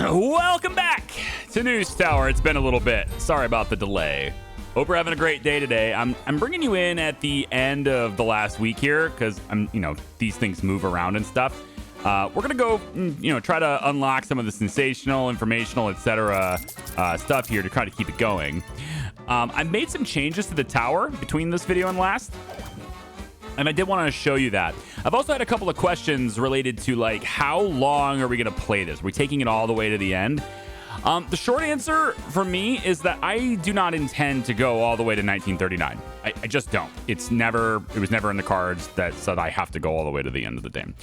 Welcome back to News Tower. It's been a little bit. Sorry about the delay. Hope you're having a great day today. I'm bringing you in at the end of the last week here because these things move around and stuff. We're gonna go, try to unlock some of the sensational, informational, etc. Stuff here to try to keep it going. I made some changes to the tower between this video and last, and I did want to show you that. I've also had a couple of questions related to like how long are we gonna play this? Are we taking it all the way to the end? The short answer for me is that I do not intend to go all the way to 1939. I just don't. It was never in the cards that said I have to go all the way to the end of the game.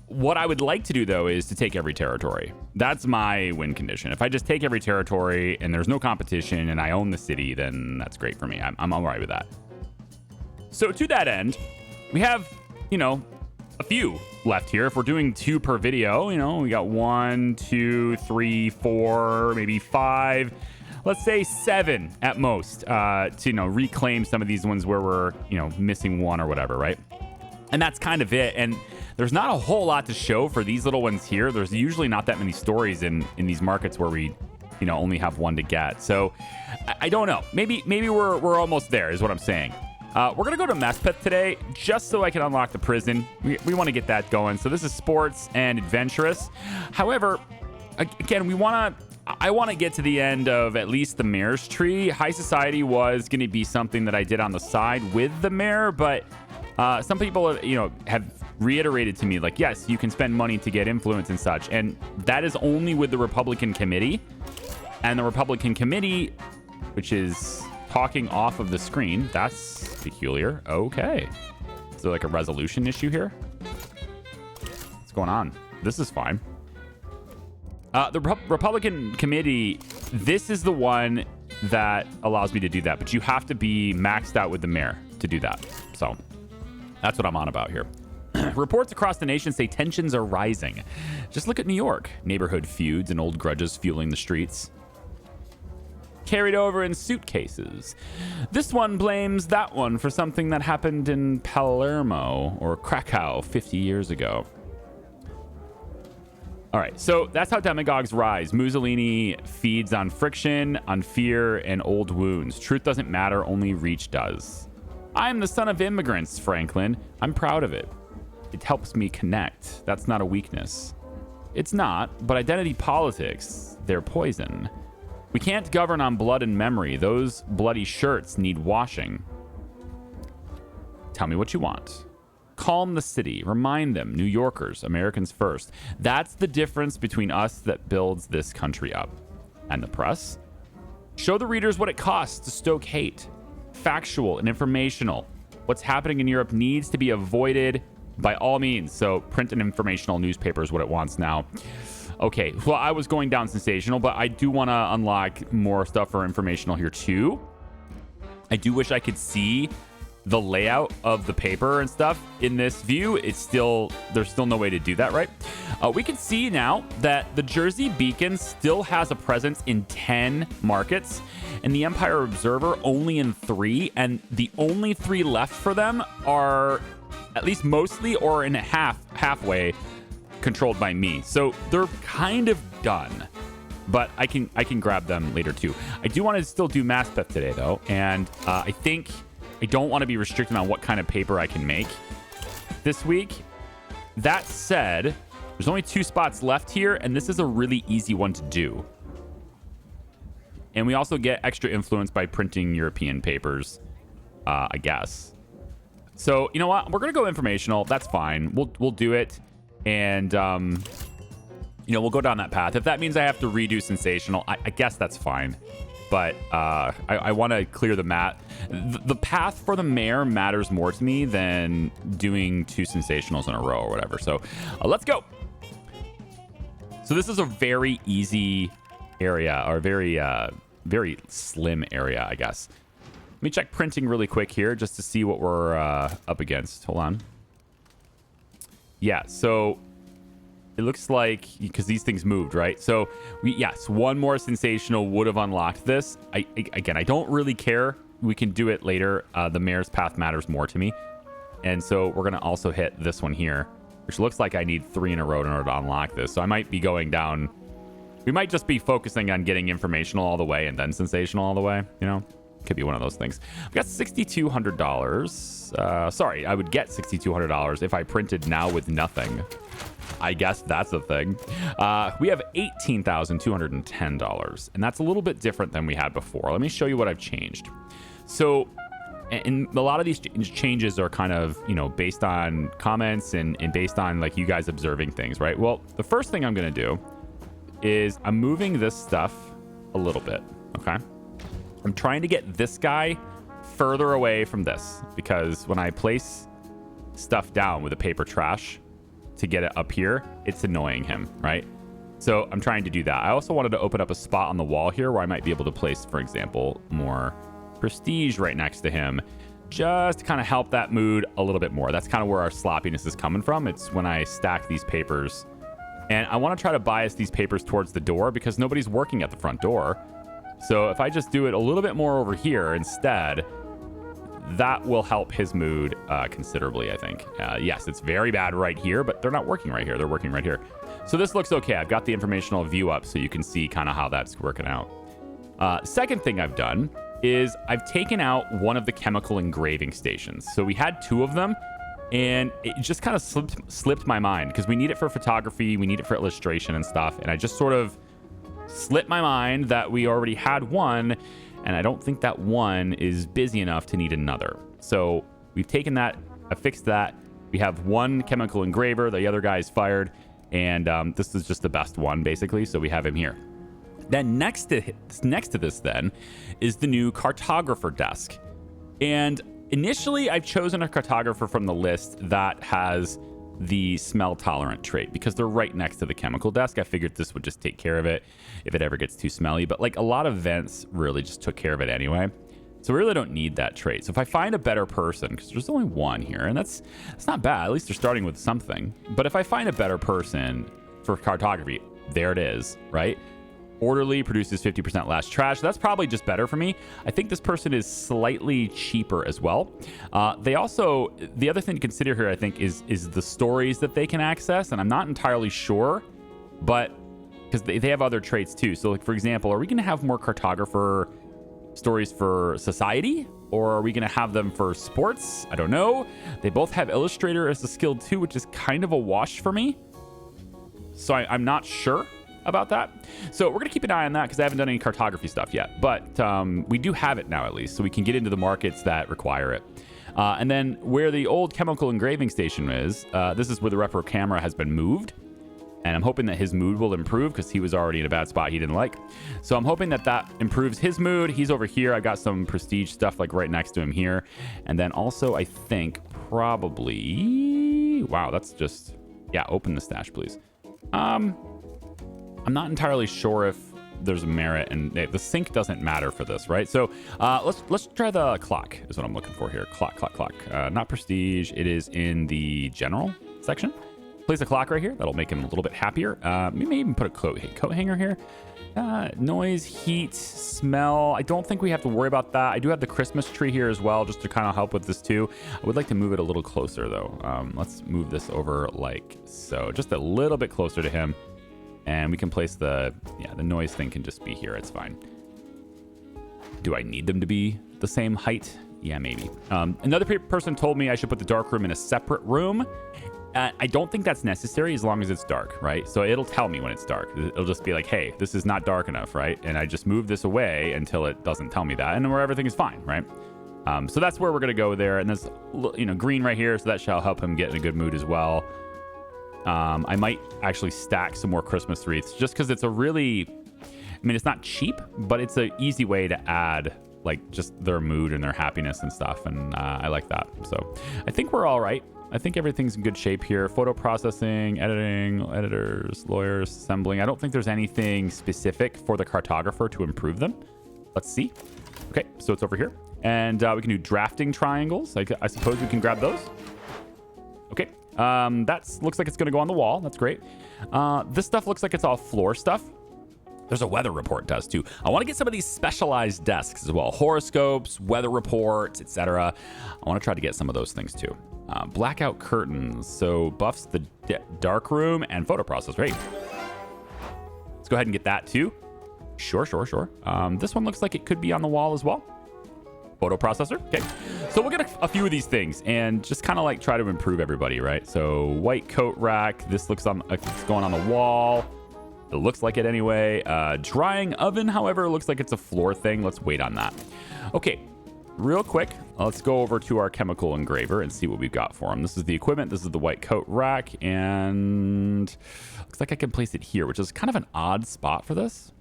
What I would like to do, though, is to take every territory. That's my win condition. If I just take every territory and there's no competition and I own the city, then that's great for me. I'm all right with that. So to that end, we have, a few left here. If we're doing 2 per video, we got 1, 2, 3, 4, maybe 5, let's say 7 at most, to reclaim some of these ones where we're missing 1 or whatever, right? And that's kind of it. And there's not a whole lot to show for these little ones here. There's usually not that many stories in these markets where we only have 1 to get. So I don't know. Maybe we're almost there is what I'm saying. We're going to go to Mespeth today just so I can unlock the prison. We want to get that going. So this is sports and adventurous. However, again, I want to get to the end of at least the mayor's tree. High society was going to be something that I did on the side with the mayor, but some people, have reiterated to me like, yes, you can spend money to get influence and such. And that is only with the Republican committee. And the Republican committee, which is talking off of the screen. That's peculiar. Okay. Is there like a resolution issue here? What's going on? This is fine. The Republican committee, this is the one that allows me to do that, but you have to be maxed out with the mayor to do that. So that's what I'm on about here. Reports across the nation say tensions are rising. Just look at New York. Neighborhood feuds and old grudges fueling the streets. Carried over in suitcases. This one blames that one for something that happened in Palermo or Krakow 50 years ago. All right, so that's how demagogues rise. Mussolini feeds on friction, on fear, and old wounds. Truth doesn't matter, only reach does. I'm the son of immigrants, Franklin. I'm proud of it. It helps me connect. That's not a weakness. It's not, but identity politics, they're poison. We can't govern on blood and memory. Those bloody shirts need washing. Tell me what you want. Calm the city. Remind them, New Yorkers, Americans first. That's the difference between us that builds this country up. And the press? Show the readers what it costs to stoke hate. Factual and informational. What's happening in Europe needs to be avoided by all means. So print and informational newspaper is what it wants now. Okay, well, I was going down sensational, but I do want to unlock more stuff for informational here too. I do wish I could see the layout of the paper and stuff in this view. There's still no way to do that, right? We can see now that the Jersey Beacon still has a presence in 10 markets and the Empire Observer only in 3. And the only 3 left for them are at least mostly or in halfway controlled by me. So they're kind of done, but I can grab them later too. I do want to still do Mespeth today though. And I think I don't want to be restricted on what kind of paper I can make this week. That said, there's only 2 spots left here, and this is a really easy one to do. And we also get extra influence by printing European papers, I guess. So, you know what? We're going to go informational. That's fine. We'll do it. And, we'll go down that path. If that means I have to redo sensational, I guess that's fine. But I want to clear the mat. The path for the mayor matters more to me than doing 2 sensationals in a row or whatever. So let's go. So this is a very easy area, or very slim area, I guess. Let me check printing really quick here just to see what we're up against. Hold on. Yeah, so it looks like, because these things moved, right? So, yes, 1 more sensational would have unlocked this. Again, I don't really care. We can do it later. The mayor's path matters more to me. And so we're going to also hit this one here, which looks like I need 3 in a row in order to unlock this. So I might be going down We might just be focusing on getting informational all the way and then sensational all the way. You know, could be one of those things. We got $6,200. Sorry, I would get $6,200 if I printed now with nothing. I guess that's a thing. We have $18,210, and that's a little bit different than we had before. Let me show you what I've changed. So, and a lot of these changes are kind of, you know, based on comments and based on like you guys observing things, right? Well, the first thing I'm going to do is I'm moving this stuff a little bit, okay? I'm trying to get this guy further away from this because when I place stuff down with a paper trash to get it up here, it's annoying him, right? So I'm trying to do that. I also wanted to open up a spot on the wall here where I might be able to place, for example, more prestige right next to him, just to kind of help that mood a little bit more. That's kind of where our sloppiness is coming from. It's when I stack these papers. And I want to try to bias these papers towards the door because nobody's working at the front door. So if I just do it a little bit more over here instead, that will help his mood considerably, I think. Yes, it's very bad right here, but they're not working right here. They're working right here. So this looks okay. I've got the informational view up so you can see kind of how that's working out. Second thing I've done is I've taken out one of the chemical engraving stations. So we had two of them, and it just kind of slipped my mind because we need it for photography, we need it for illustration and stuff, and I just sort of slipped my mind that we already had one, and I don't think that one is busy enough to need another. So we've taken that, I fixed that. We have one chemical engraver, the other guy's fired, and this is just the best one basically, so we have him here. Then next to this then is the new cartographer desk. And initially I've chosen a cartographer from the list that has the smell tolerant trait because they're right next to the chemical desk. I figured this would just take care of it if it ever gets too smelly, but like a lot of vents really just took care of it anyway. So we really don't need that trait. So if I find a better person, because there's only one here, and that's not bad. At least they're starting with something. But if I find a better person for cartography, there it is, right? Orderly, produces 50% less trash. That's probably just better for me. I think this person is slightly cheaper as well. They also, the other thing to consider here, I think, is the stories that they can access. And I'm not entirely sure, but because they have other traits too. So like, for example, are we going to have more cartographer stories for society? Or are we going to have them for sports? I don't know. They both have illustrator as a skill too, which is kind of a wash for me. So I'm not sure about that. So we're going to keep an eye on that because I haven't done any cartography stuff yet. But we do have it now at least, so we can get into the markets that require it. And then where the old chemical engraving station is, this is where the repro camera has been moved. And I'm hoping that his mood will improve because he was already in a bad spot he didn't like. So I'm hoping that that improves his mood. He's over here. I've got some prestige stuff like right next to him here. And then also I think probably... Wow, that's just... Yeah, open the stash, please. I'm not entirely sure if there's a merit, and the sync doesn't matter for this, right? So let's try the clock is what I'm looking for here. Clock. Not prestige. It is in the general section. Place a clock right here. That'll make him a little bit happier. We may even put a coat hanger here. Noise, heat, smell. I don't think we have to worry about that. I do have the Christmas tree here as well, just to kind of help with this too. I would like to move it a little closer though. Let's move this over like so, just a little bit closer to him. And we can place the noise thing can just be here. It's fine. Do I need them to be the same height? Yeah, maybe. Another person told me I should put the dark room in a separate room. I don't think that's necessary as long as it's dark, right? So it'll tell me when it's dark. It'll just be like, hey, this is not dark enough, right? And I just move this away until it doesn't tell me that, and where everything is fine, right? So that's where we're gonna go there. And there's green right here, so that shall help him get in a good mood as well. I might actually stack some more Christmas wreaths just because it's a really, I mean, it's not cheap, but it's an easy way to add like just their mood and their happiness and stuff. And I like that. So I think we're all right. I think everything's in good shape here. Photo processing, editing, editors, lawyers, assembling. I don't think there's anything specific for the cartographer to improve them. Let's see. Okay, so it's over here. And we can do drafting triangles. I suppose we can grab those. Okay. That looks like it's going to go on the wall. That's great. This stuff looks like it's all floor stuff. There's a weather report does too. I want to get some of these specialized desks as well. Horoscopes, weather reports, etc. I want to try to get some of those things too. Blackout curtains. So buffs the dark room and photo process. Right. Let's go ahead and get that too. Sure. This one looks like it could be on the wall as well. Photo processor. Okay. So we'll get a few of these things and just kind of like try to improve everybody, right? So white coat rack. This looks on, it's going on the wall. It looks like it anyway. Drying oven, however, looks like it's a floor thing. Let's wait on that. Okay. Real quick, let's go over to our chemical engraver and see what we've got for him. This is the equipment. This is the white coat rack. And looks like I can place it here, which is kind of an odd spot for this.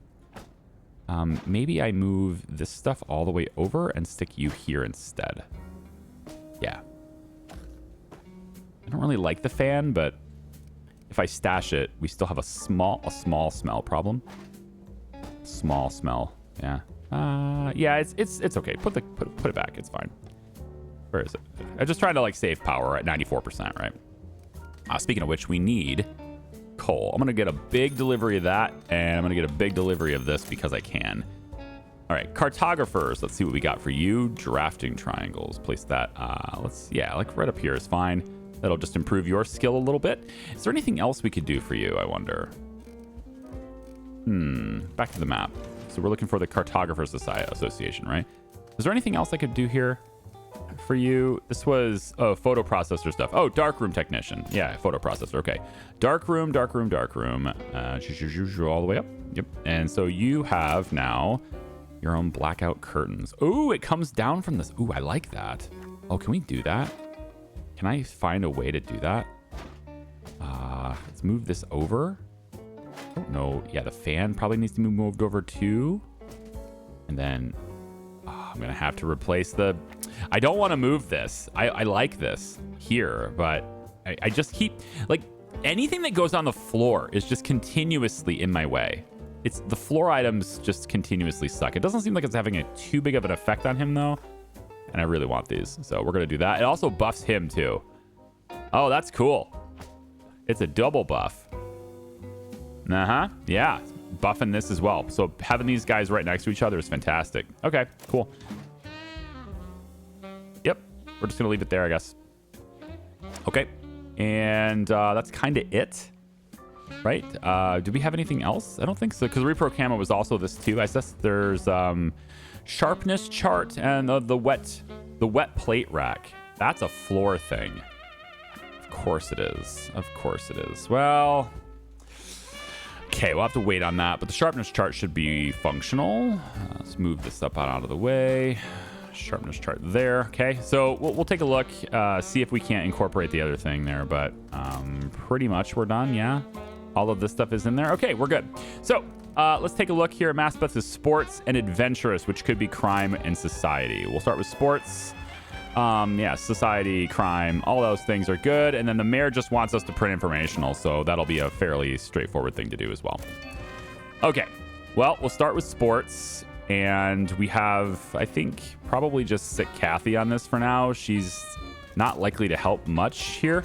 Maybe I move this stuff all the way over and stick you here instead. Yeah. I don't really like the fan, but if I stash it, we still have a small smell problem. Small smell. Yeah. Yeah, it's okay. Put it back. It's fine. Where is it? I'm just trying to like save power at 94%, right? Speaking of which, we need coal. I'm gonna get a big delivery of that, and I'm gonna get a big delivery of this because I can. All right, cartographers. Let's see what we got for you. Drafting triangles. Place that. Like right up here is fine. That'll just improve your skill a little bit. Is there anything else we could do for you? I wonder. Back to the map. So we're looking for the Cartographers Society Association, right? Is there anything else I could do here for you? This was photo processor stuff. Oh, darkroom technician. Yeah, photo processor. Okay, darkroom. All the way up. Yep. And so you have now your own blackout curtains. Oh, it comes down from this. Ooh, I like that. Oh, can we do that? Can I find a way to do that? Let's move this over. I don't know. Yeah, the fan probably needs to be moved over too. And then I'm going to have to replace the... I don't want to move this. I like this here, but I just keep... Like, anything that goes on the floor is just continuously in my way. It's the floor items just continuously suck. It doesn't seem like it's having too big of an effect on him, though. And I really want these. So we're going to do that. It also buffs him, too. Oh, that's cool. It's a double buff. Yeah, buffing this as well. So having these guys right next to each other is fantastic. Okay, cool. Yep, we're just gonna leave it there, I guess. Okay, and that's kind of it, right? Do we have anything else? I don't think so, because repro camo was also this too. I guess there's sharpness chart and the wet plate rack. That's a floor thing. Of course it is. Of course it is. Well. Okay, we'll have to wait on that, but the sharpness chart should be functional. Let's move this up out of the way. Sharpness chart there. Okay, so we'll take a look, see if we can't incorporate the other thing there, but pretty much we're done, yeah? All of this stuff is in there. Okay, we're good. So let's take a look here. Maspeth is sports and adventurous, which could be crime and society. We'll start with sports. Yeah, society, crime, all those things are good. And then the mayor just wants us to print informational, so that'll be a fairly straightforward thing to do as well. Okay, well, we'll start with sports. And we have, I think, probably just sit Kathy on this for now. She's not likely to help much here.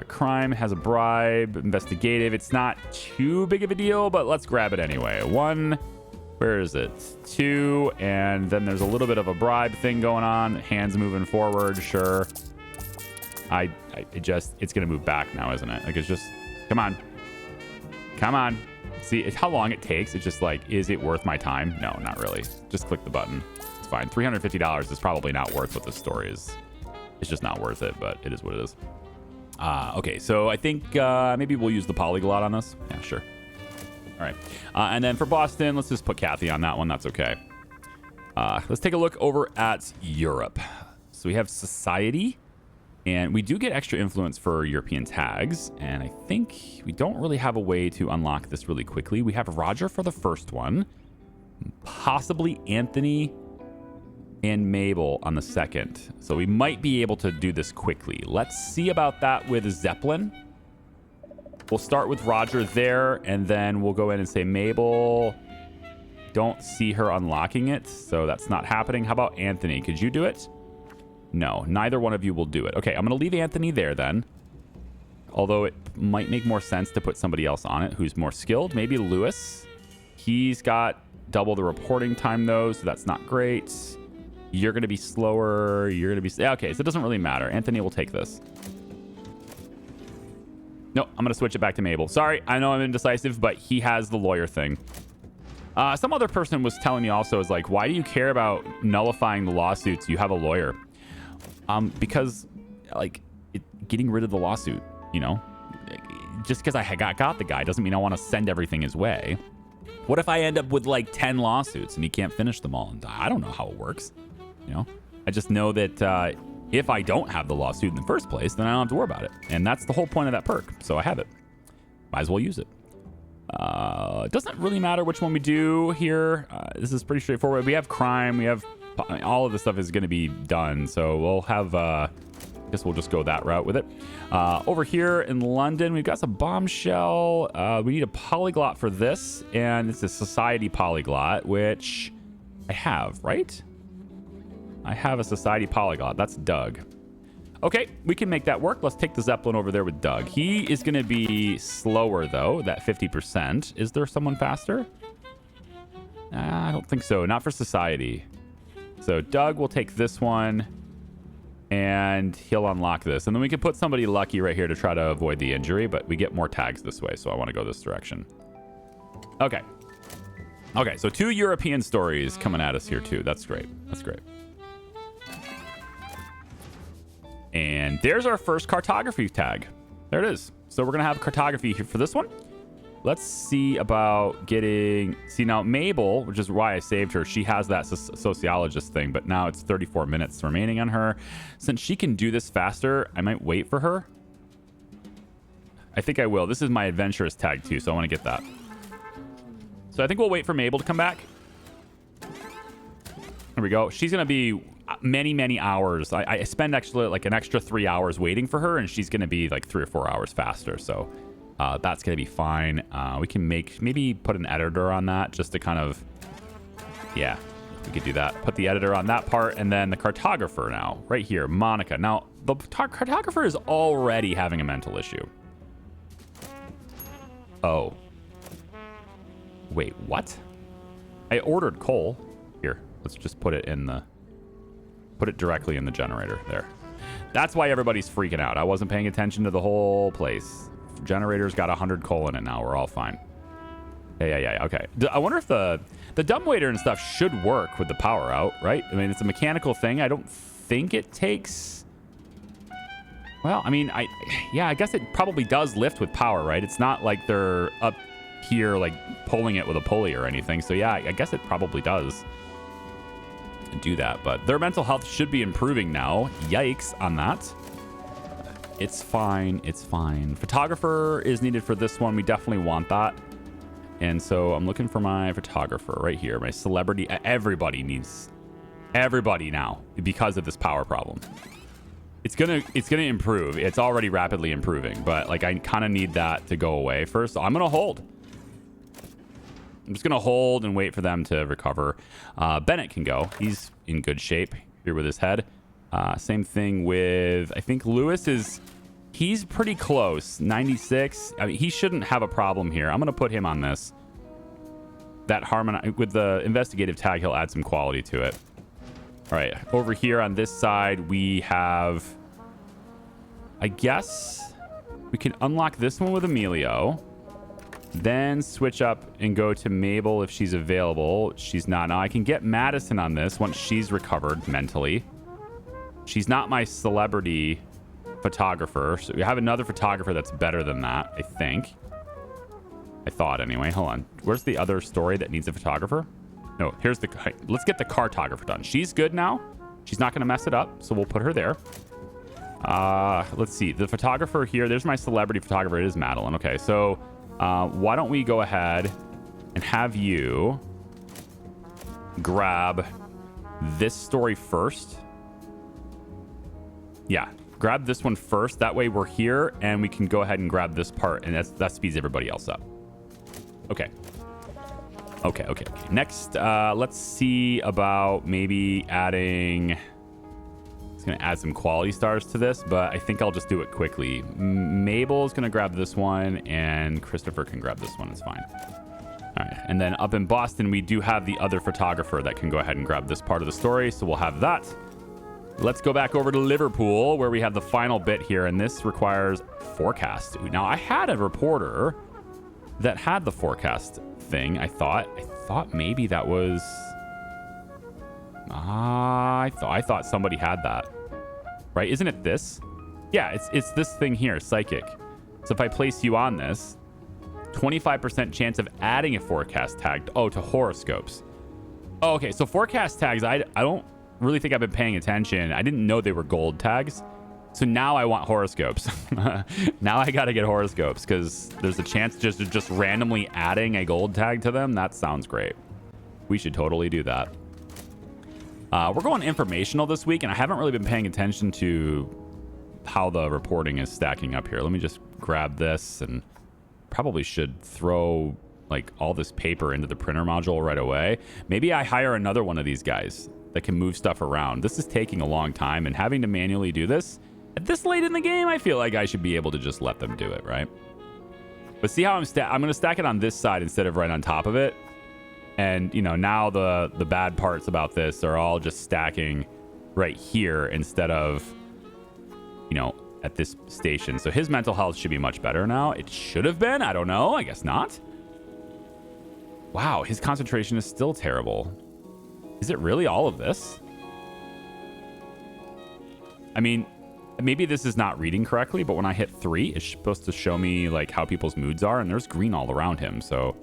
Crime has a bribe, investigative. It's not too big of a deal, but let's grab it anyway. 1... Where is it? 2, and then there's a little bit of a bribe thing going on. Hands moving forward, sure. It's gonna move back now, isn't it? Like, it's just, come on. See, it's how long it takes. It's just like, is it worth my time? No, not really. Just click the button. It's fine. $350 is probably not worth what this story is. It's just not worth it, but it is what it is. Okay, so I think maybe we'll use the polyglot on this. Yeah, sure. All right. And then for Boston, let's just put Kathy on that one. That's okay. Let's take a look over at Europe. So we have society, and we do get extra influence for European tags. And I think we don't really have a way to unlock this really quickly. We have Roger for the first one, possibly Anthony and Mabel on the second. So we might be able to do this quickly. Let's see about that with Zeppelin. We'll start with Roger there, and then we'll go in and say Mabel. Don't see her unlocking it, so that's not happening. How about Anthony? Could you do it? No, neither one of you will do it. Okay, I'm going to leave Anthony there then. Although it might make more sense to put somebody else on it who's more skilled. Maybe Lewis. He's got double the reporting time, though, so that's not great. You're going to be slower. You're going to be... Okay, so it doesn't really matter. Anthony will take this. No, I'm going to switch it back to Mabel. Sorry, I know I'm indecisive, but he has the lawyer thing. Some other person was telling me also, is like, why do you care about nullifying the lawsuits? You have a lawyer. Because, like, getting rid of the lawsuit, you know? Just because I got the guy doesn't mean I want to send everything his way. What if I end up with, like, 10 lawsuits and he can't finish them all? And I don't know how it works, you know? I just know that if I don't have the lawsuit in the first place, then I don't have to worry about it. And that's the whole point of that perk. So I have it. Might as well use it. It doesn't really matter which one we do here. This is pretty straightforward. We have crime. We have all of this stuff is going to be done. So we'll have, I guess we'll just go that route with it. Over here in London, we've got some bombshell. We need a polyglot for this. And it's a society polyglot, which I have, right? I have a society polyglot. That's Doug. Okay, we can make that work. Let's take the Zeppelin over there with Doug. He is going to be slower, though, that 50%. Is there someone faster? I don't think so. Not for society. So Doug will take this one, and he'll unlock this. And then we can put somebody lucky right here to try to avoid the injury, but we get more tags this way, so I want to go this direction. Okay. Okay, so 2 European stories coming at us here, too. That's great. That's great. And there's our first cartography tag. There it is. So we're going to have cartography here for this one. Let's see about getting... See, now Mabel, which is why I saved her, she has that sociologist thing, but now it's 34 minutes remaining on her. Since she can do this faster, I might wait for her. I think I will. This is my adventurous tag, too, so I want to get that. So I think we'll wait for Mabel to come back. There we go. She's going to be... many hours. I spend actually like an extra 3 hours waiting for her, and she's going to be like 3 or 4 hours faster. So that's going to be fine. We can maybe put an editor on that just to kind of, yeah, we could do that. Put the editor on that part, and then the cartographer now right here, Monica. Now the cartographer is already having a mental issue. Oh, wait, what? I ordered coal. Here, let's just put it directly in the generator there. That's why everybody's freaking out. I wasn't paying attention to the whole place. Generator's got 100 coal in it now. We're all fine. Yeah. Okay. I wonder if the dumbwaiter and stuff should work with the power out, right? I mean, it's a mechanical thing. I don't think it takes... Well, I mean, I guess it probably does lift with power, right? It's not like they're up here, like, pulling it with a pulley or anything. So, yeah, I guess it probably does do that, but their mental health should be improving now. Yikes on that. It's fine. It's fine. Photographer is needed for this one. We definitely want that. And so I'm looking for my photographer right here. My celebrity. Everybody needs everybody now because of this power problem. It's gonna improve. It's already rapidly improving, but like I kind of need that to go away first. So I'm gonna hold. I'm just going to hold and wait for them to recover. Bennett can go. He's in good shape here with his head. Same thing with, I think Lewis he's pretty close. 96. I mean, he shouldn't have a problem here. I'm going to put him on this. With the investigative tag, he'll add some quality to it. All right. Over here on this side, we have, I guess we can unlock this one with Emilio. Then switch up and go to Mabel if she's available. She's not. Now I can get Madison on this once she's recovered mentally. She's not my celebrity photographer. So we have another photographer that's better than that, I think. I thought anyway. Hold on. Where's the other story that needs a photographer? No, here's let's get the cartographer done. She's good now. She's not going to mess it up, so we'll put her there. Let's see. The photographer here, there's my celebrity photographer. It is Madeline. Okay, so... why don't we go ahead and have you grab this story first? Yeah, grab this one first. That way we're here and we can go ahead and grab this part, and that speeds everybody else up. Okay. Next, let's see about maybe adding... It's going to add some quality stars to this, but I think I'll just do it quickly. Mabel's going to grab this one, and Christopher can grab this one. It's fine. All right. And then up in Boston, we do have the other photographer that can go ahead and grab this part of the story, so we'll have that. Let's go back over to Liverpool where we have the final bit here, and this requires forecast. Now, I had a reporter that had the forecast thing. I thought maybe that was... I thought somebody had that. Right? Isn't it this? Yeah, it's this thing here, psychic. So if I place you on this, 25% chance of adding a forecast tag to horoscopes. Oh, okay. So forecast tags, I don't really think I've been paying attention. I didn't know they were gold tags. So now I want horoscopes. Now I got to get horoscopes because there's a chance just randomly adding a gold tag to them. That sounds great. We should totally do that. We're going informational this week, and I haven't really been paying attention to how the reporting is stacking up here. Let me just grab this, and probably should throw like all this paper into the printer module right away. Maybe I hire another one of these guys that can move stuff around. This is taking a long time, and having to manually do this at this late in the game, I feel like I should be able to just let them do it, right? But see how I'm going to stack it on this side instead of right on top of it. And, you know, now the bad parts about this are all just stacking right here instead of, you know, at this station. So his mental health should be much better now. It should have been. I don't know. I guess not. Wow, his concentration is still terrible. Is it really all of this? I mean, maybe this is not reading correctly, but when I hit 3, it's supposed to show me like how people's moods are, and there's green all around him. So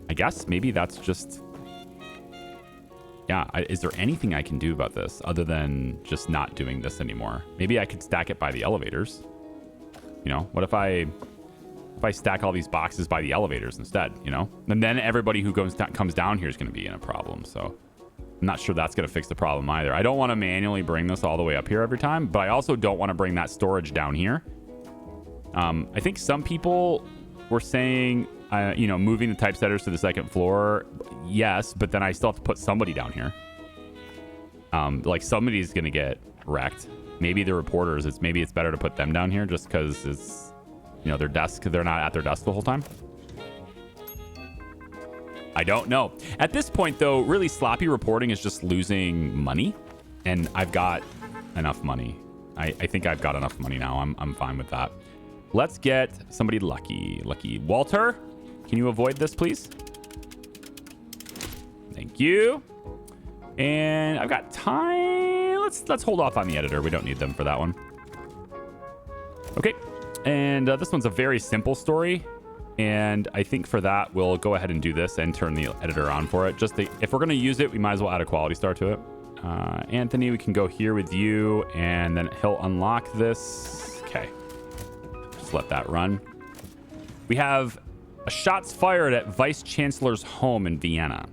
I guess maybe that's just... Yeah, is there anything I can do about this other than just not doing this anymore? Maybe I could stack it by the elevators. You know, what if I stack all these boxes by the elevators instead, you know? And then everybody who comes down here is going to be in a problem. So I'm not sure that's going to fix the problem either. I don't want to manually bring this all the way up here every time, but I also don't want to bring that storage down here. I think some people were saying, you know, moving the typesetters to the second floor. Yes, but then I still have to put somebody down here. Like somebody's going to get wrecked. Maybe the reporters, maybe it's better to put them down here just because it's, you know, their desk, they're not at their desk the whole time. I don't know. At this point, though, really sloppy reporting is just losing money. And I've got enough money. I think I've got enough money now. I'm fine with that. Let's get somebody lucky. Lucky Walter, can you avoid this, please? Thank you. And I've got time. Let's hold off on the editor. We don't need them for that one. Okay. And this one's a very simple story. And I think for that, we'll go ahead and do this and turn the editor on for it. If we're going to use it, we might as well add a quality star to it. Anthony, we can go here with you, and then he'll unlock this. Okay. Just let that run. We have a shots fired at Vice Chancellor's home in Vienna.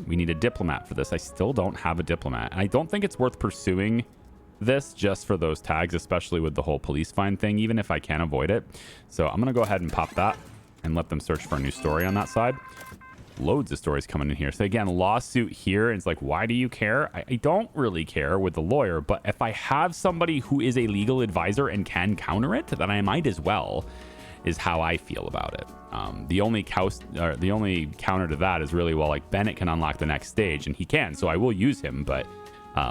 We need a diplomat for this. I still don't have a diplomat. And I don't think it's worth pursuing this just for those tags, especially with the whole police fine thing, even if I can avoid it. So I'm going to go ahead and pop that and let them search for a new story on that side. Loads of stories coming in here. So again, lawsuit here. It's like, why do you care? I don't really care with the lawyer, but if I have somebody who is a legal advisor and can counter it, then I might as well, is how I feel about it. The only counter to that is really, well, like Bennett can unlock the next stage, and he can, so I will use him, but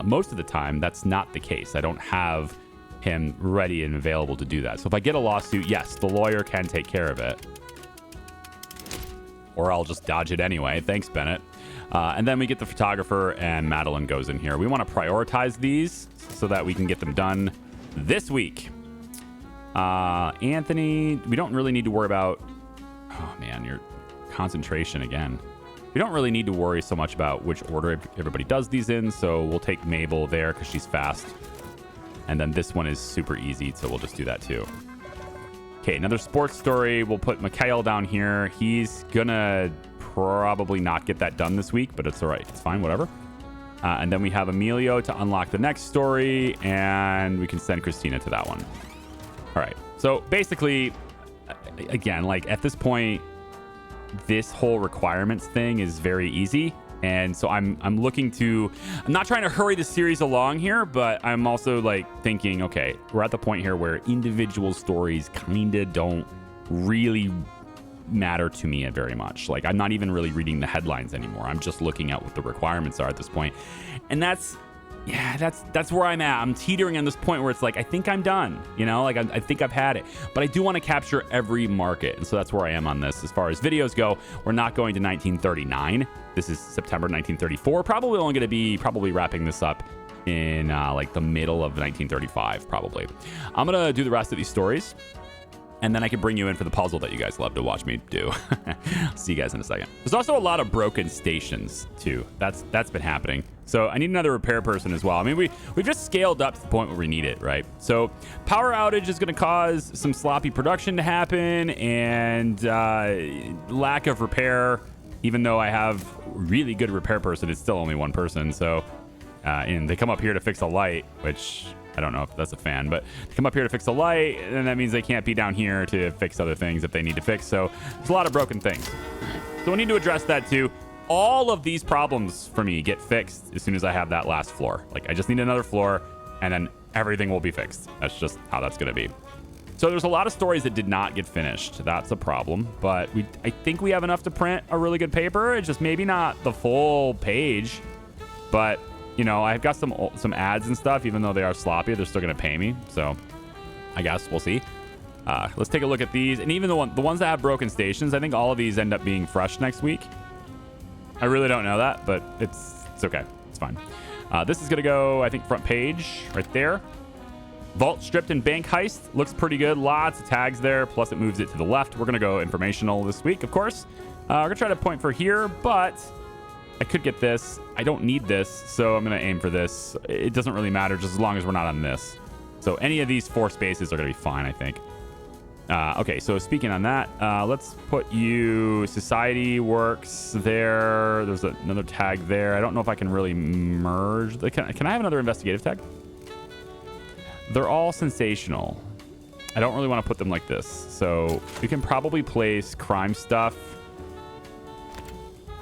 most of the time that's not the case. I don't have him ready and available to do that. So if I get a lawsuit, yes, the lawyer can take care of it. Or I'll just dodge it anyway. Thanks, Bennett. And then we get the photographer, and Madeline goes in here. We want to prioritize these so that we can get them done this week. Anthony, we don't really need to worry about... Oh, man, your concentration again. We don't really need to worry so much about which order everybody does these in, so we'll take Mabel there because she's fast. And then this one is super easy, so we'll just do that too. Okay, another sports story. We'll put Mikhail down here. He's gonna probably not get that done this week, but it's all right. It's fine, whatever. And then we have Emilio to unlock the next story, and we can send Christina to that one. All right. So basically, again, like at this point, this whole requirements thing is very easy. And so I'm not trying to hurry the series along here, but I'm also like thinking, okay, we're at the point here where individual stories kind of don't really matter to me very much. Like I'm not even really reading the headlines anymore. I'm just looking at what the requirements are at this point. And that's yeah, that's where I'm at. I'm teetering on this point where it's like, I think I'm done, you know, like I think I've had it, but I do want to capture every market. And so that's where I am on this. As far as videos go, we're not going to 1939. This is September 1934. Probably only going to be wrapping this up in like the middle of 1935, probably. I'm going to do the rest of these stories, and then I can bring you in for the puzzle that you guys love to watch me do. See you guys in a second. There's also a lot of broken stations too. That's been happening. So I need another repair person as well. I mean, we've just scaled up to the point where we need it, right? So power outage is going to cause some sloppy production to happen, and lack of repair. Even though I have really good repair person, it's still only one person. So and they come up here to fix a light, which I don't know if that's a fan, but they come up here to fix a light, and that means they can't be down here to fix other things that they need to fix. So there's a lot of broken things. So we need to address that too. All of these problems for me get fixed as soon as I have that last floor. Like, I just need another floor, and then everything will be fixed. That's just how that's going to be. So there's a lot of stories that did not get finished. That's a problem, but I think we have enough to print a really good paper. It's just maybe not the full page, but you know, I've got some ads and stuff. Even though they are sloppy, they're still going to pay me. So I guess we'll see. Let's take a look at these. And even the ones that have broken stations, I think all of these end up being fresh next week. I really don't know that, but it's okay. It's fine. This is going to go, I think, front page right there. Vault stripped and bank heist. Looks pretty good. Lots of tags there. Plus it moves it to the left. We're going to go informational this week, of course. We're going to try to point for here, but I could get this. I don't need this, so I'm going to aim for this. It doesn't really matter just as long as we're not on this. So any of these 4 spaces are going to be fine, I think. Okay, so speaking on that, let's put you society works there. There's another tag there. I don't know if I can really merge. Can I have another investigative tag? They're all sensational. I don't really want to put them like this. So we can probably place crime stuff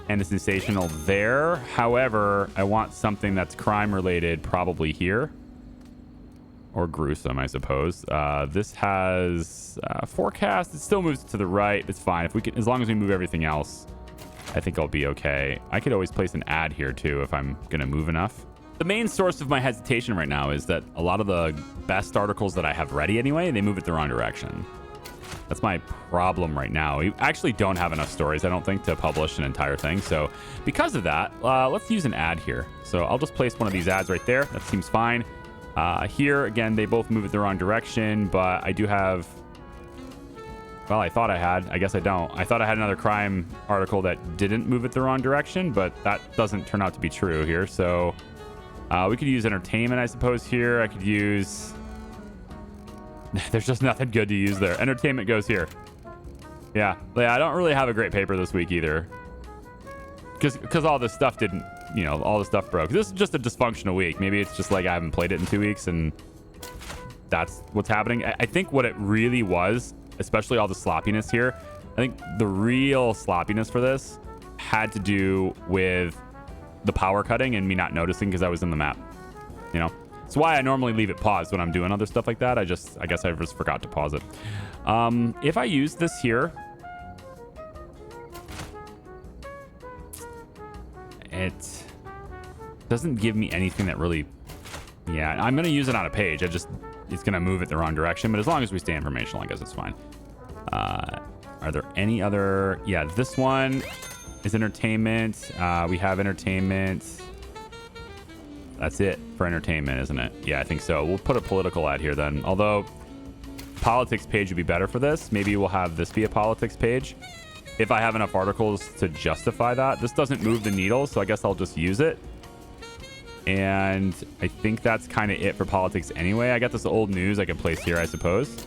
and the sensational there. However, I want something that's crime related probably here. Or gruesome, I suppose. This has forecast. It still moves to the right. It's fine. If we can, as long as we move everything else, I think I'll be okay. I could always place an ad here too if I'm gonna move enough. The main source of my hesitation right now is that a lot of the best articles that I have ready anyway, they move it the wrong direction. That's my problem right now. We actually don't have enough stories, I don't think, to publish an entire thing. So because of that, let's use an ad here. So I'll just place one of these ads right there. That seems fine. Here, again, they both move it the wrong direction, but I do have... Well, I thought I had. I guess I don't. I thought I had another crime article that didn't move it the wrong direction, but that doesn't turn out to be true here. So we could use entertainment, I suppose, here. I could use... There's just nothing good to use there. Entertainment goes here. Yeah, I don't really have a great paper this week either. Because all this stuff didn't... You know, all the stuff broke. This is just a dysfunctional week. Maybe it's just like I haven't played it in 2 weeks and that's what's happening. I think what it really was, especially all the sloppiness here, I think the real sloppiness for this had to do with the power cutting and me not noticing because I was in the map. You know, it's why I normally leave it paused when I'm doing other stuff like that. I guess I just forgot to pause it. If I use this here, it doesn't give me anything that really... Yeah, I'm going to use it on a page. It's going to move it the wrong direction. But as long as we stay informational, I guess it's fine. Are there any other... Yeah, this one is entertainment. We have entertainment. That's it for entertainment, isn't it? Yeah, I think so. We'll put a political ad here then. Although, politics page would be better for this. Maybe we'll have this be a politics page. If I have enough articles to justify that. This doesn't move the needle, so I guess I'll just use it. And I think that's kind of it for politics anyway. I got this old news I can place here, I suppose.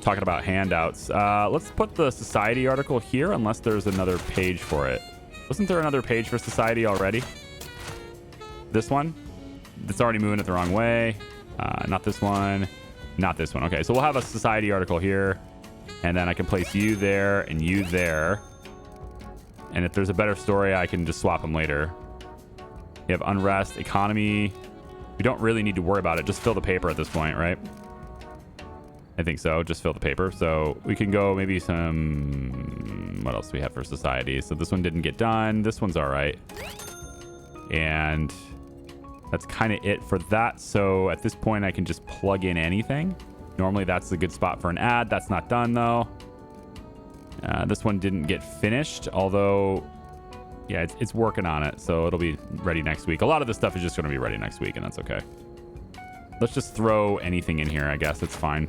Talking about handouts. Let's put the society article here, unless there's another page for it. Wasn't there another page for society already? This one? It's already moving it the wrong way. Not this one. Not this one. Okay, so we'll have a society article here. And then I can place you there and you there. And if there's a better story, I can just swap them later. You have unrest, economy. We don't really need to worry about it. Just fill the paper at this point, right? I think so. Just fill the paper. So we can go maybe some... What else do we have for society? So this one didn't get done. This one's all right. And That's kind of it for that. So at this point, I can just plug in anything. Normally, that's a good spot for an ad. That's not done, though. This one didn't get finished, although, yeah, it's working on it. So it'll be ready next week. A lot of this stuff is just going to be ready next week, and that's okay. Let's just throw anything in here, I guess. It's fine.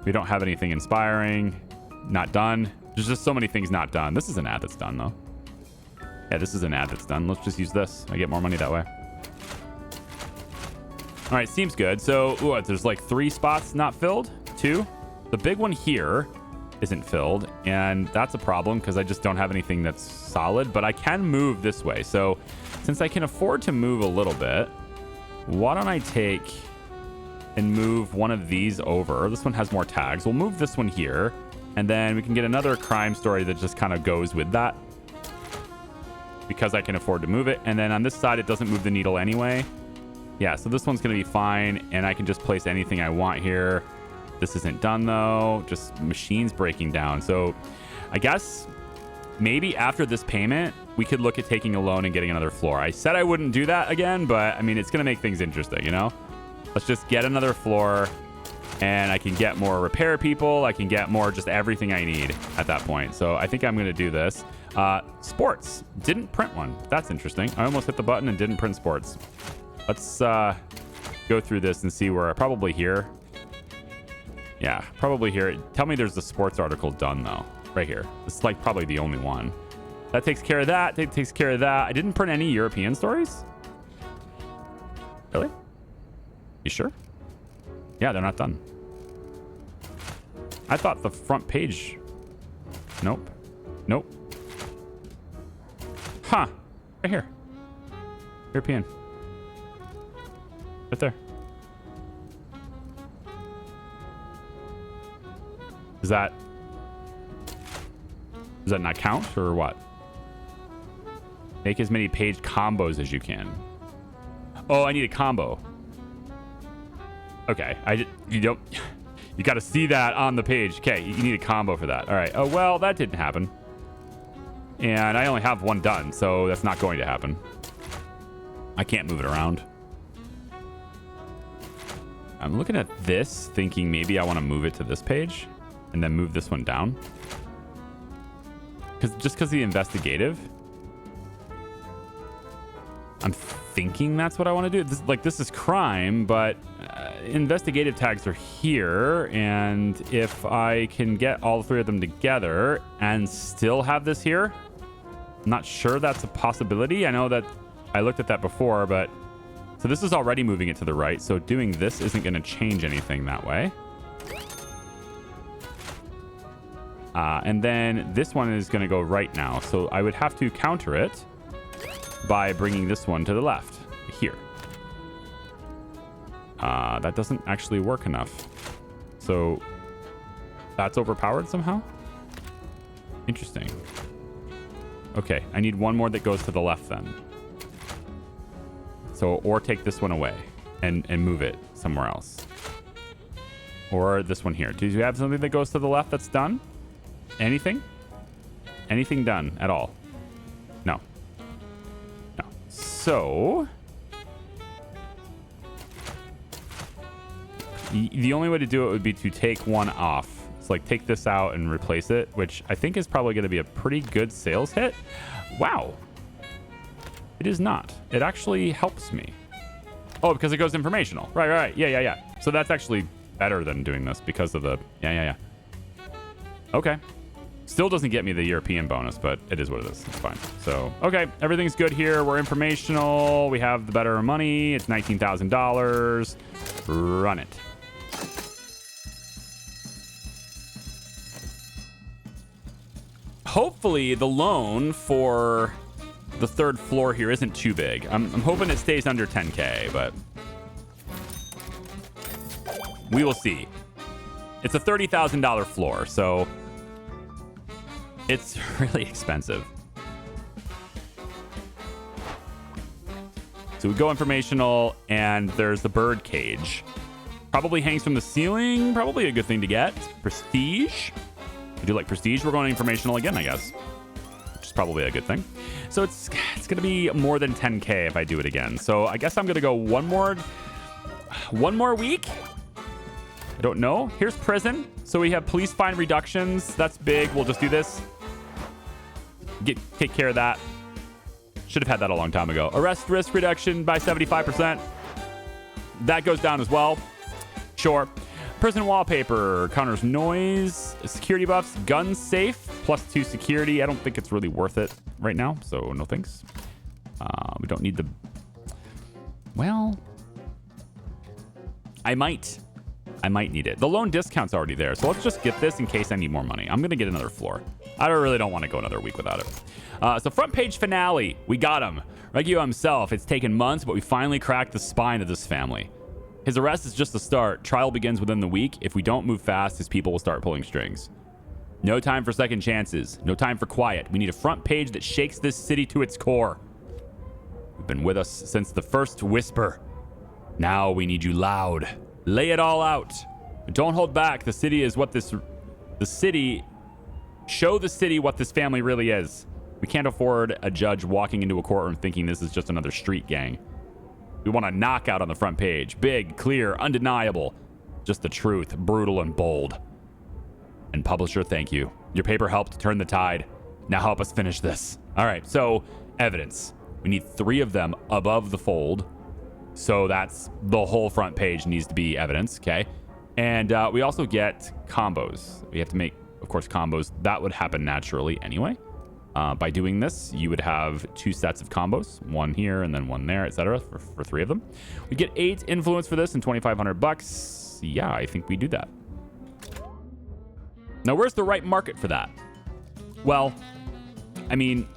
We don't have anything inspiring. Not done. There's just so many things not done. This is an ad that's done, though. Yeah, this is an ad that's done. Let's just use this. I get more money that way. All right, seems good. So, ooh, there's like 3 spots not filled. 2. The big one here isn't filled, and that's a problem because I just don't have anything that's solid, but I can move this way. So, since I can afford to move a little bit, why don't I take and move one of these over? This one has more tags. We'll move this one here, and then we can get another crime story that just kind of goes with that, because I can afford to move it. And then on this side, it doesn't move the needle anyway. Yeah, so this one's going to be fine, and I can just place anything I want here. This isn't done, though. Just machines breaking down. So I guess maybe after this payment, we could look at taking a loan and getting another floor. I said I wouldn't do that again, but, I mean, it's going to make things interesting, you know? Let's just get another floor, and I can get more repair people. I can get more just everything I need at that point. So I think I'm going to do this. Sports. Didn't print one. That's interesting. I almost hit the button and didn't print sports. Let's go through this and see where. Probably here. Yeah, probably here. Tell me there's the sports article done, though. Right here. It's like probably the only one. That takes care of that. That takes care of that. I didn't print any European stories. Really? You sure? Yeah, they're not done. I thought the front page. Nope. Nope. Huh. Right here. European. Right there. Does that not count or what? Make as many page combos as you can. Oh, I need a combo. Okay. You got to see that on the page. Okay, you need a combo for that. All right. Oh, well, that didn't happen. And I only have one done, so that's not going to happen. I can't move it around. I'm looking at this, thinking maybe I want to move it to this page and then move this one down. Just because the investigative. I'm thinking that's what I want to do. This is crime, but investigative tags are here. And if I can get all 3 of them together and still have this here, I'm not sure that's a possibility. I know that I looked at that before, but so this is already moving it to the right. So doing this isn't going to change anything that way. And then this one is going to go right now. So I would have to counter it by bringing this one to the left here. That doesn't actually work enough. So that's overpowered somehow. Interesting. Okay, I need one more that goes to the left then. So, or take this one away and move it somewhere else. Or this one here. Do you have something that goes to the left that's done? Anything? Anything done at all? No. No. So, the only way to do it would be to take one off. It's like take this out and replace it, which I think is probably going to be a pretty good sales hit. Wow. It is not. It actually helps me. Oh, because it goes informational. Right. Yeah. So that's actually better than doing this because of the... Yeah. Okay. Still doesn't get me the European bonus, but it is what it is. It's fine. So, okay. Everything's good here. We're informational. We have the better money. It's $19,000. Run it. Hopefully the loan for the 3rd floor here isn't too big. I'm hoping it stays under 10K, but we will see. It's a $30,000 floor, so it's really expensive. So we go informational, and there's the bird cage. Probably hangs from the ceiling. Probably a good thing to get. Prestige. I do like prestige. We're going informational again, I guess. which is probably a good thing. So it's going to be more than 10K if I do it again. So I guess I'm going to go one more week. I don't know. Here's prison. So we have police fine reductions. That's big. We'll just do this. Take care of that. Should have had that a long time ago. Arrest risk reduction by 75%. That goes down as well. Sure. Prison wallpaper counters noise. Security buffs. Gun safe. +2 security. I don't think it's really worth it right now. So no thanks. We don't need the... Well... I might need it. The loan discount's already there. So let's just get this in case I need more money. I'm going to get another floor. I really don't want to go another week without it. So front page finale. We got him. Regio himself. It's taken months, but we finally cracked the spine of this family. His arrest is just the start. Trial begins within the week. If we don't move fast, his people will start pulling strings. No time for second chances. No time for quiet. We need a front page that shakes this city to its core. You've been with us since the first whisper. Now we need you loud. Lay it all out. Don't hold back. The city is what show the city what this family really is. We can't afford a judge walking into a courtroom thinking this is just another street gang. We want a knockout on the front page. Big, clear, undeniable. Just the truth, brutal and bold. And publisher, thank you. Your paper helped turn the tide. Now help us finish this. All right, so evidence. We need 3 of them above the fold. So that's the whole front page needs to be evidence, okay? And we also get combos. We have to make, of course, combos. That would happen naturally anyway. By doing this, you would have 2 sets of combos, one here and then one there, etc. For 3 of them. We get 8 influence for this and $2,500. Yeah, I think we do that. Now, where's the right market for that? Well, I mean,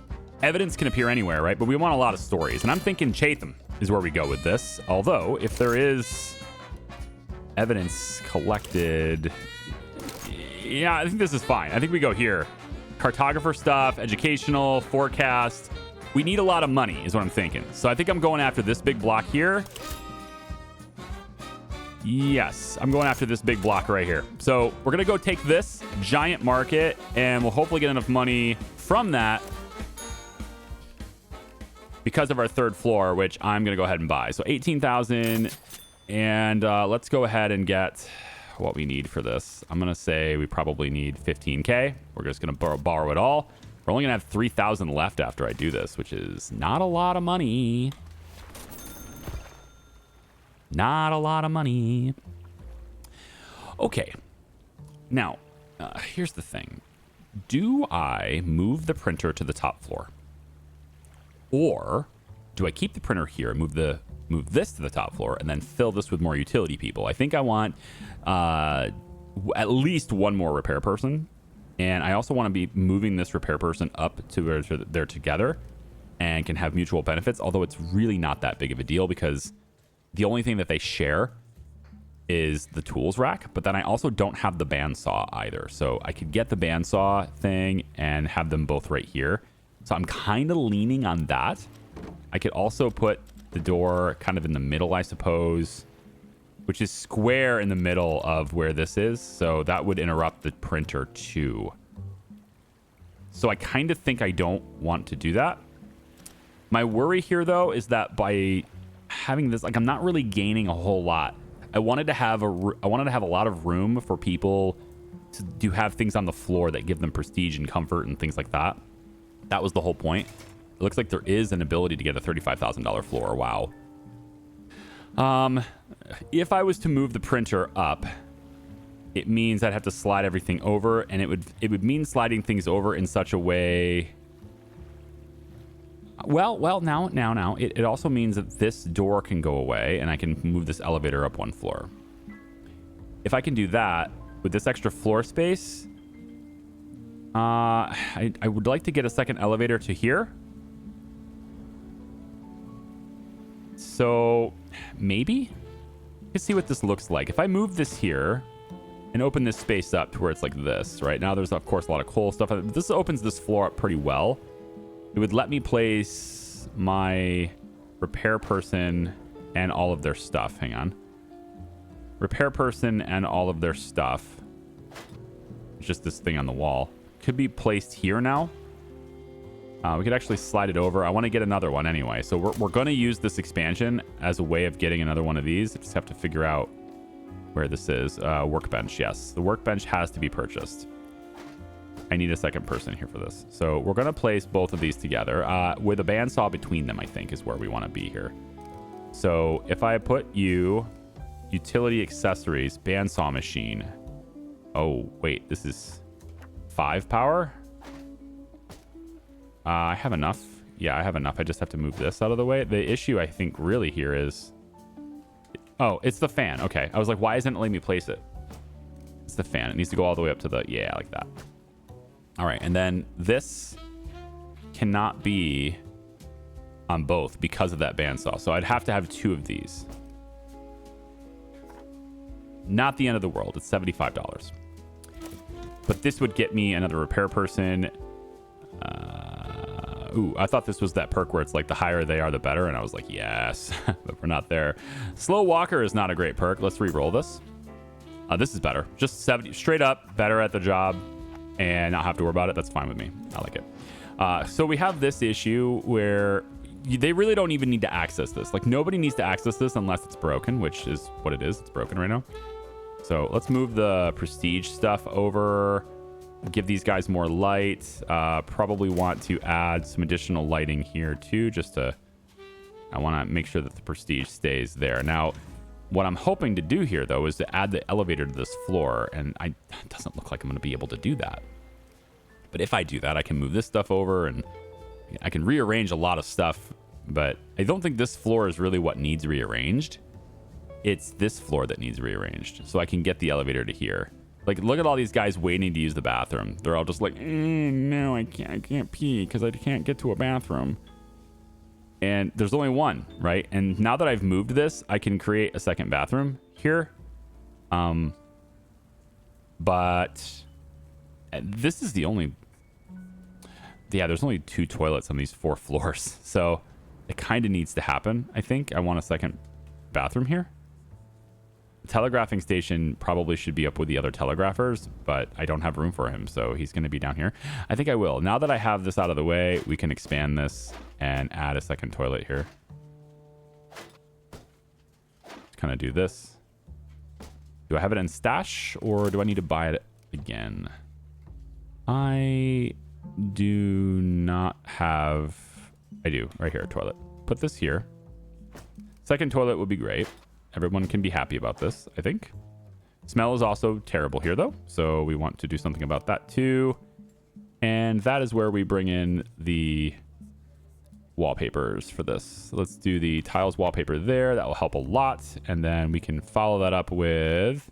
evidence can appear anywhere, right? But we want a lot of stories. And I'm thinking Chatham is where we go with this. Although, if there is evidence collected... Yeah, I think this is fine. I think we go here. Cartographer stuff, educational, forecast. We need a lot of money is what I'm thinking. So I think I'm going after this big block here. Yes, I'm going after this big block right here. So we're going to go take this giant market and we'll hopefully get enough money from that because of our 3rd floor, which I'm going to go ahead and buy. So 18,000 and let's go ahead and get what we need for this. I'm going to say we probably need 15K. We're just going to borrow it all. We're only going to have 3,000 left after I do this, which is not a lot of money. Not a lot of money. Okay. Now, here's the thing. Do I move the printer to the top floor? Or do I keep the printer here and move this to the top floor and then fill this with more utility people? I think I want at least one more repair person. And I also want to be moving this repair person up to where they're together and can have mutual benefits, although it's really not that big of a deal because the only thing that they share is the tools rack, but then I also don't have the bandsaw either. So I could get the bandsaw thing and have them both right here. So I'm kind of leaning on that. I could also put the door kind of in the middle, I suppose, which is square in the middle of where this is. So that would interrupt the printer too. So I kind of think I don't want to do that. My worry here, though, is that by having this, like, I'm not really gaining a whole lot. I wanted to have a lot of room for people to have things on the floor that give them prestige and comfort and things like that. That was the whole point. It looks like there is an ability to get a $35,000 floor. Wow. If I was to move the printer up, it means I'd have to slide everything over, and it would mean sliding things over in such a way. Well, now. It also means that this door can go away, and I can move this elevator up 1 floor. If I can do that with this extra floor space, I would like to get a second elevator to here. So maybe let's see what this looks like. If I move this here and open this space up to where it's like this, right? Now there's, of course, a lot of coal stuff. This opens this floor up pretty well. It would let me place my repair person and all of their stuff. Hang on. Repair person and all of their stuff. It's just this thing on the wall. Could be placed here now. We could actually slide it over. I want to get another one anyway. So we're going to use this expansion as a way of getting another one of these. I just have to figure out where this is. Workbench, yes. The workbench has to be purchased. I need a second person here for this. So we're going to place both of these together with a bandsaw between them, I think, is where we want to be here. So if I put you, utility accessories, bandsaw machine. Oh, wait, this is 5 power? I have enough. Yeah, I have enough. I just have to move this out of the way. The issue, I think, really here is... Oh, it's the fan. Okay. I was like, why isn't it letting me place it? It's the fan. It needs to go all the way up to the... Yeah, like that. All right. And then this cannot be on both because of that bandsaw. So I'd have to have 2 of these. Not the end of the world. It's $75. But this would get me another repair person. Ooh, I thought this was that perk where it's like the higher they are, the better. And I was like, yes, but we're not there. Slow walker is not a great perk. Let's re-roll this. This is better. Just 70, straight up, better at the job and not have to worry about it. That's fine with me. I like it. So we have this issue where they really don't even need to access this. Like nobody needs to access this unless it's broken, which is what it is. It's broken right now. So let's move the prestige stuff over. Give these guys more light. Probably want to add some additional lighting here too, just to... I want to make sure that the prestige stays there. Now, what I'm hoping to do here, though, is to add the elevator to this floor, and it doesn't look like I'm going to be able to do that. But if I do that, I can move this stuff over, and I can rearrange a lot of stuff, but I don't think this floor is really what needs rearranged. It's this floor that needs rearranged, so I can get the elevator to here. Like, look at all these guys waiting to use the bathroom. They're all just like, no, I can't pee because I can't get to a bathroom. And there's only one, right? And now that I've moved this, I can create a second bathroom here. But this is the only... Yeah, there's only 2 toilets on these 4 floors. So it kind of needs to happen, I think. I want a second bathroom here. Telegraphing station probably should be up with the other telegraphers, but I don't have room for him, so he's going to be down here. I think I will. Now that I have this out of the way, we can expand this and add a second toilet here. Kind of do this. Do I have it in stash, or do I need to buy it again? I do not have... I do, right here, toilet. Put this here. Second toilet would be great. Everyone can be happy about this, I think. Smell is also terrible here, though. So we want to do something about that, too. And that is where we bring in the wallpapers for this. So let's do the tiles wallpaper there. That will help a lot. And then we can follow that up with...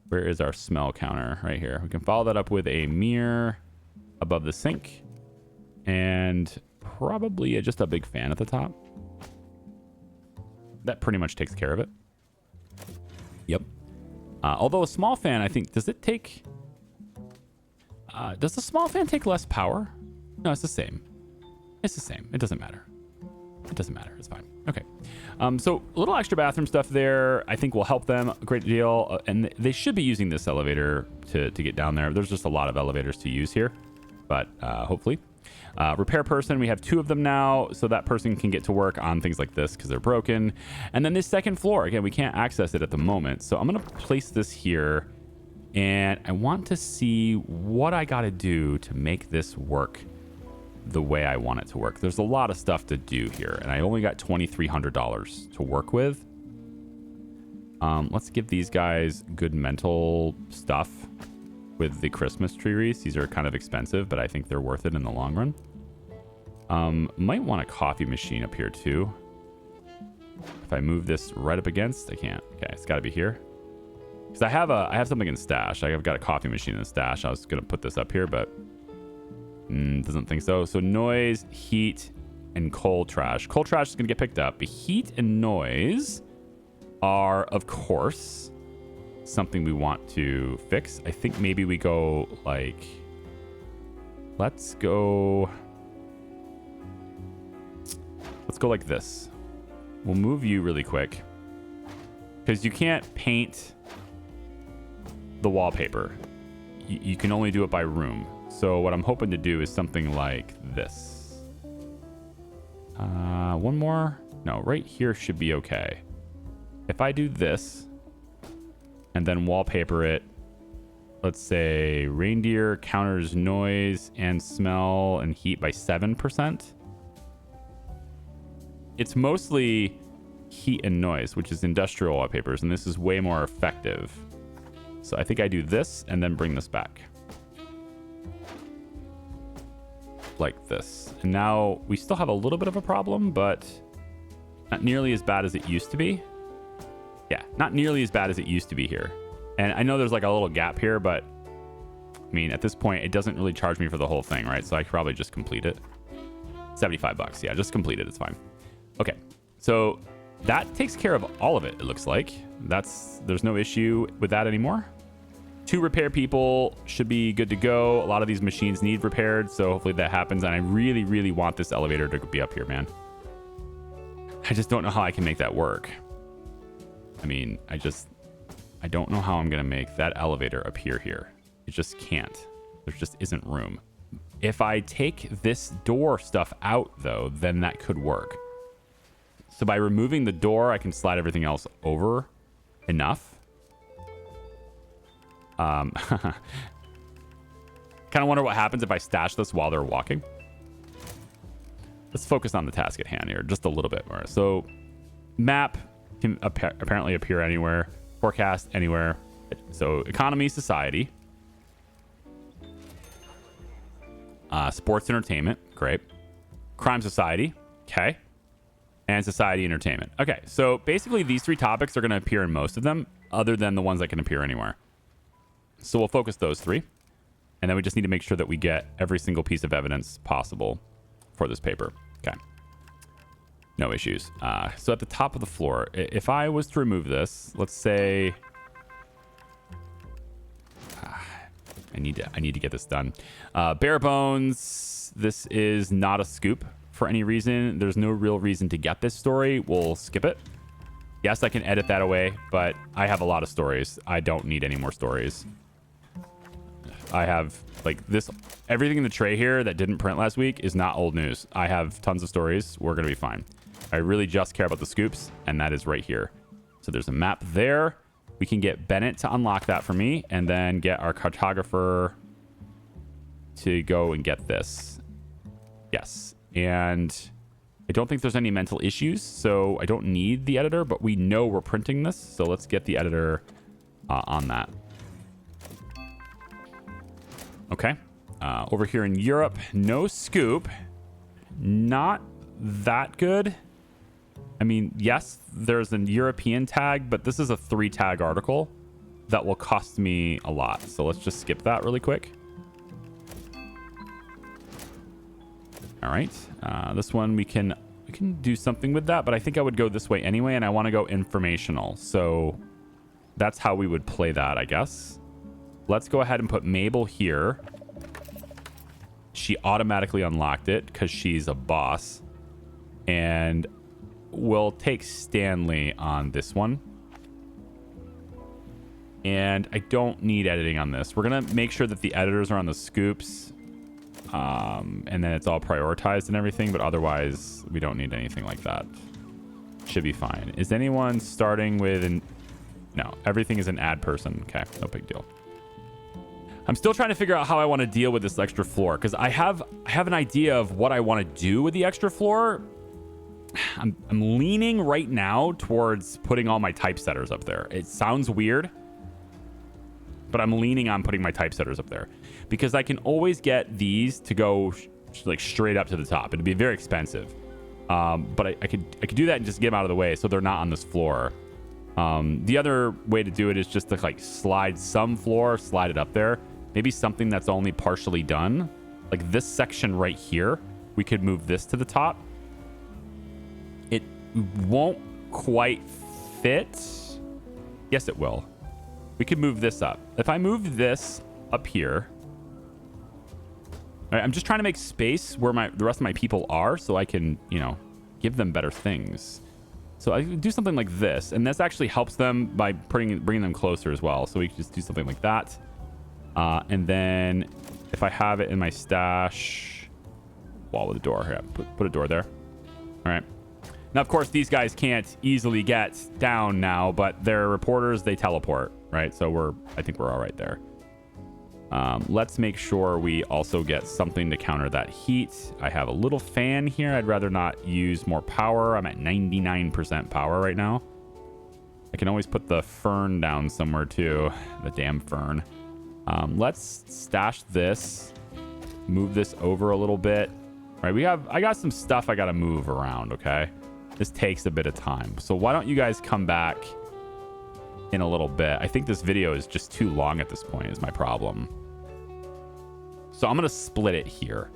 Where is our smell counter? Right here. We can follow that up with a mirror above the sink. And probably just a big fan at the top. That pretty much takes care of it. Yep. Although a small fan, I think, does it take... does the small fan take less power? No, it's the same. It's the same. It doesn't matter. It doesn't matter. It's fine. Okay. So a little extra bathroom stuff there, I think will help them a great deal. And they should be using this elevator to get down there. There's just a lot of elevators to use here. But hopefully. Repair person, we have 2 of them now, so that person can get to work on things like this because they're broken. And then this second floor, again, we can't access it at the moment, so I'm going to place this here, and I want to see what I got to do to make this work the way I want it to work. There's a lot of stuff to do here, and I only got $2,300 to work with. Let's give these guys good mental stuff with the Christmas tree wreaths. These are kind of expensive, but I think they're worth it in the long run. Might want a coffee machine up here too. If I move this right up against, I can't. Okay, it's got to be here. Because I have something in stash. I've got a coffee machine in stash. I was gonna put this up here, but doesn't think so. So noise, heat, and coal trash. Coal trash is gonna get picked up. But heat and noise are, of course, something we want to fix. I think maybe we go like, let's go like this. We'll move you really quick because you can't paint the wallpaper. You can only do it by room. So what I'm hoping to do is something like this. One more. No, right here should be okay. If I do this and then wallpaper it, let's say reindeer counters noise and smell and heat by 7%. It's mostly heat and noise, which is industrial wallpapers, and this is way more effective. So I think I do this and then bring this back. Like this. And now we still have a little bit of a problem, but not nearly as bad as it used to be. Yeah, not nearly as bad as it used to be here. And I know there's like a little gap here, but I mean, at this point, it doesn't really charge me for the whole thing, right? So I could probably just complete it. 75 bucks. Yeah, just complete it. It's fine. Okay. So that takes care of all of it, it looks like. There's no issue with that anymore. 2 repair people should be good to go. A lot of these machines need repaired, so hopefully that happens. And I really, really want this elevator to be up here, man. I just don't know how I can make that work. I mean, I don't know how I'm going to make that elevator appear here. It just can't. There just isn't room. If I take this door stuff out, though, then that could work. So by removing the door, I can slide everything else over enough. Kind of wonder what happens if I stash this while they're walking. Let's focus on the task at hand here just a little bit more. So map can apparently appear anywhere. Forecast anywhere. So economy, society. Sports entertainment. Great. Crime society. Okay. And society entertainment. Okay. So basically these 3 topics are going to appear in most of them other than the ones that can appear anywhere. So we'll focus those 3. And then we just need to make sure that we get every single piece of evidence possible for this paper. Okay. No issues. So at the top of the floor, if I was to remove this, let's say I need to get this done. Bare bones. This is not a scoop for any reason. There's no real reason to get this story. We'll skip it. Yes, I can edit that away, but I have a lot of stories. I don't need any more stories. I have like this, everything in the tray here that didn't print last week is not old news. I have tons of stories. We're going to be fine. I really just care about the scoops, and that is right here. So there's a map there. We can get Bennett to unlock that for me, and then get our cartographer to go and get this. Yes. And I don't think there's any mental issues, so I don't need the editor, but we know we're printing this, so let's get the editor on that. Okay. Over here in Europe, no scoop. Not that good. I mean, yes, there's a European tag, but this is a 3 tag article that will cost me a lot. So let's just skip that really quick. All right. This one we can do something with that, but I think I would go this way anyway, and I want to go informational. So that's how we would play that, I guess. Let's go ahead and put Mabel here. She automatically unlocked it because she's a boss. And we'll take Stanley on this one. And I don't need editing on this. We're going to make sure that the editors are on the scoops. And then it's all prioritized and everything. But otherwise, we don't need anything like that. Should be fine. Is anyone starting with an... No, everything is an add person. Okay, no big deal. I'm still trying to figure out how I want to deal with this extra floor, because I have an idea of what I want to do with the extra floor. I'm leaning right now towards putting all my typesetters up there. It sounds weird, but I'm leaning on putting my typesetters up there because I can always get these to go like straight up to the top. It'd be very expensive, but I could do that and just get them out of the way so they're not on this floor. The other way to do it is just to like slide some floor, slide it up there. Maybe something that's only partially done. Like this section right here, we could move this to the top. It won't quite fit. Yes, it will. We could move this up. If I move this up here, all right, I'm just trying to make space where the rest of my people are so I can, give them better things. So I can do something like this, and this actually helps them by bringing them closer as well. So we can just do something like that. And then if I have it in my stash, wall with a door here, put a door there. All right. Now, of course, these guys can't easily get down now, but they're reporters. They teleport, right? So I think we're all right there. Let's make sure we also get something to counter that heat. I have a little fan here. I'd rather not use more power. I'm at 99% power right now. I can always put the fern down somewhere too. The damn fern. Let's stash this. Move this over a little bit. All right, I got some stuff I got to move around, okay? This takes a bit of time. So why don't you guys come back in a little bit? I think this video is just too long at this point is my problem. So I'm going to split it here.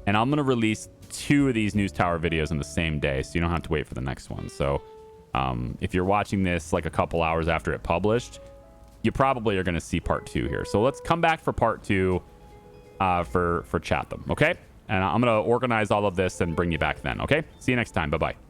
And I'm going to release 2 of these news tower videos in the same day, so you don't have to wait for the next one. So if you're watching this like a couple hours after it published, you probably are going to see part 2 here. So let's come back for part 2 for Chatham, okay? And I'm going to organize all of this and bring you back then, okay? See you next time. Bye-bye.